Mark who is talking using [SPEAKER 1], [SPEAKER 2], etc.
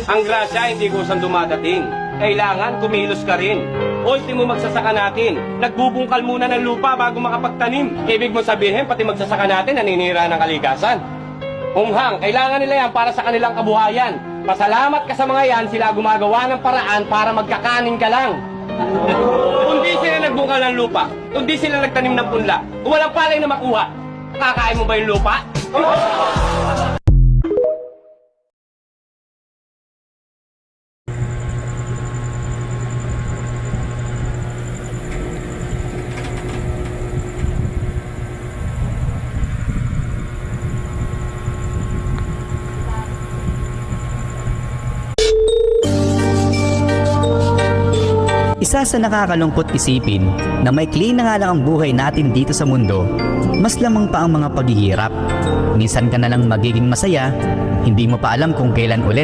[SPEAKER 1] Ang grasya hindi kusang dumadating. Kailangan kumilos ka rin. Ultimo magsasaka natin. Nagbubungkal muna ng lupa bago makapagtanim. Ibig mo sabihin, pati magsasaka natin naninira ng kalikasan. Hunghang, kailangan nila yan para sa kanilang kabuhayan. Pasalamat ka sa mga yan, sila gumagawa ng paraan para magkakanin ka lang. Kundi sila nagbungkal ng lupa, kundi sila nagtanim ng punla, kung walang palay na makuha, kakain mo ba yung lupa?
[SPEAKER 2] Isa sa nakakalungkot isipin na maikli na nga lang ang buhay natin dito sa mundo, mas lamang pa ang mga paghihirap. Minsan ka na lang magiging masaya, hindi mo pa alam kung kailan ulit